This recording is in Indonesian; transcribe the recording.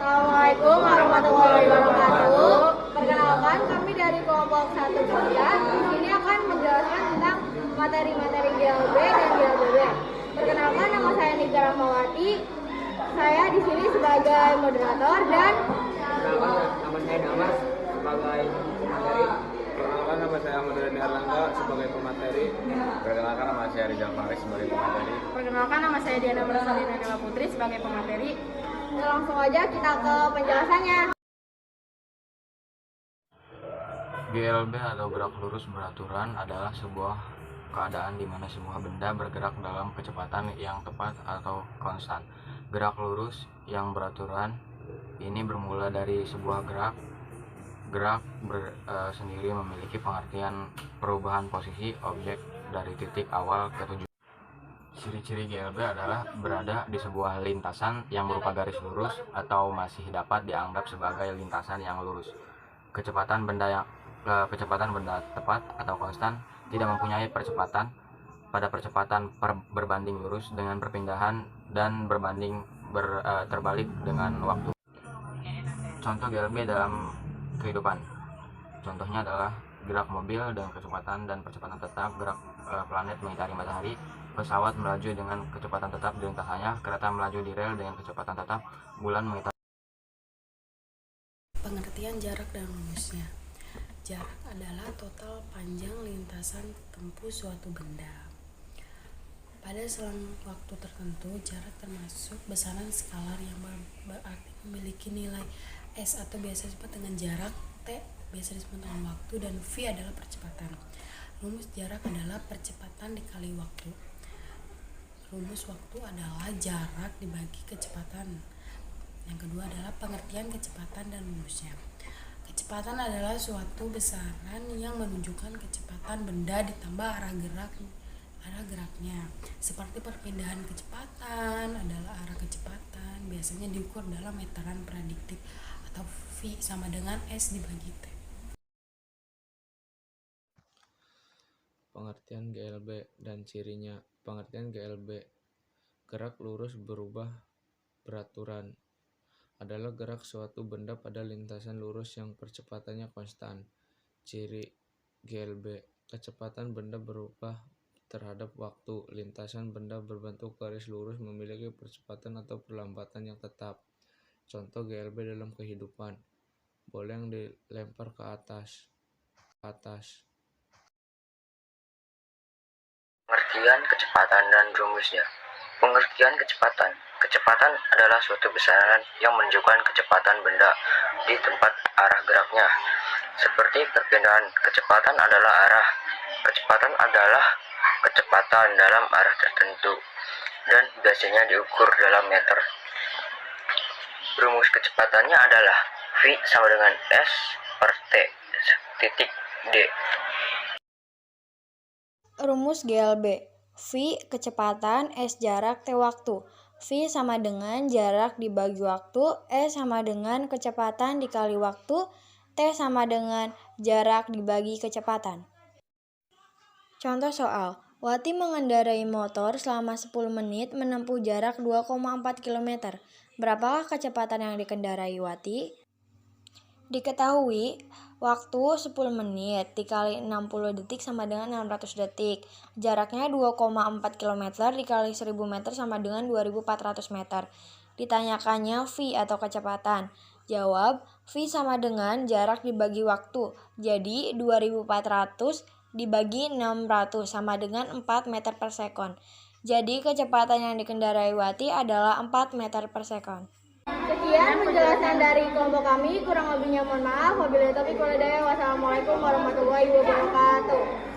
Assalamualaikum warahmatullahi wabarakatuh. Perkenalkan, kami dari kelompok 1 Kerja. Di sini akan menjelaskan tentang materi-materi GLB dan GLBB. Perkenalkan, nama saya Nika Rahmawati. Saya di sini sebagai moderator dan Nama saya Damas sebagai pemateri. Perkenalkan, nama saya Ahmad Dhani Erlangga sebagai pemateri. Perkenalkan, nama saya Rizal Faris sebagai pemateri. Perkenalkan, nama saya Diana Mersalina Nela Putri sebagai pemateri. langsung aja kita ke penjelasannya. GLB atau gerak lurus beraturan adalah sebuah keadaan di mana semua benda bergerak dalam kecepatan yang tepat atau konstan. Gerak lurus yang beraturan ini bermula dari sebuah gerak. Sendiri memiliki pengertian perubahan posisi objek dari titik awal ke tujuan. Ciri-ciri GLB adalah berada di sebuah lintasan yang berupa garis lurus atau masih dapat dianggap sebagai lintasan yang lurus. Kecepatan benda tepat atau konstan, tidak mempunyai percepatan pada percepatan berbanding lurus dengan perpindahan dan terbalik dengan waktu. Contoh GLB dalam kehidupan. Contohnya adalah gerak mobil dengan kecepatan dan percepatan tetap, gerak planet mengitari matahari, pesawat melaju dengan kecepatan tetap di lintasannya, kereta melaju di rel dengan kecepatan tetap, bulan mengitari. Pengertian jarak dan rumusnya. Jarak adalah total panjang lintasan tempuh suatu benda. Pada selang waktu tertentu, jarak termasuk besaran skalar yang berarti memiliki nilai S atau biasa disebut dengan jarak, T biasa disebut dengan waktu, dan V adalah percepatan. Rumus jarak adalah percepatan dikali waktu. Rumus waktu adalah jarak dibagi kecepatan. Yang kedua adalah pengertian kecepatan dan rumusnya. Kecepatan adalah suatu besaran yang menunjukkan kecepatan benda ditambah arah geraknya. Seperti perpindahan kecepatan adalah arah kecepatan, biasanya diukur dalam meteran prediktif atau V sama dengan S dibagi T. Pengertian GLB dan cirinya. Pengertian GLB, gerak lurus berubah beraturan, adalah gerak suatu benda pada lintasan lurus yang percepatannya konstan. Ciri GLB, kecepatan benda berubah terhadap waktu. Lintasan benda berbentuk garis lurus memiliki percepatan atau perlambatan yang tetap. Contoh GLB dalam kehidupan, bola yang dilempar ke atas. Pengertian kecepatan dan rumusnya. Pengertian kecepatan. Kecepatan adalah suatu besaran yang menunjukkan kecepatan benda di tempat arah geraknya. Seperti perpindahan kecepatan adalah arah. Kecepatan adalah kecepatan dalam arah tertentu dan biasanya diukur dalam meter. Rumus kecepatannya adalah V sama dengan S per T titik D. Rumus GLB. V kecepatan, S jarak, T waktu. V sama dengan jarak dibagi waktu, S sama dengan kecepatan dikali waktu, T sama dengan jarak dibagi kecepatan. Contoh soal. Wati mengendarai motor selama 10 menit menempuh jarak 2,4 km. Berapakah kecepatan yang dikendarai Wati? Diketahui, waktu 10 menit dikali 60 detik sama dengan 600 detik. Jaraknya 2,4 km dikali 1000 meter sama dengan 2400 meter. Ditanyakannya V atau kecepatan. Jawab, V sama dengan jarak dibagi waktu. Jadi 2400 dibagi 600 sama dengan 4 meter per sekon. Jadi kecepatan yang dikendarai Wati adalah 4 meter per sekon. Sekian penjelasan dari kelompok kami, kurang lebihnya mohon maaf. Wabillahi taufiq wal hidayah. Wassalamualaikum warahmatullahi wabarakatuh.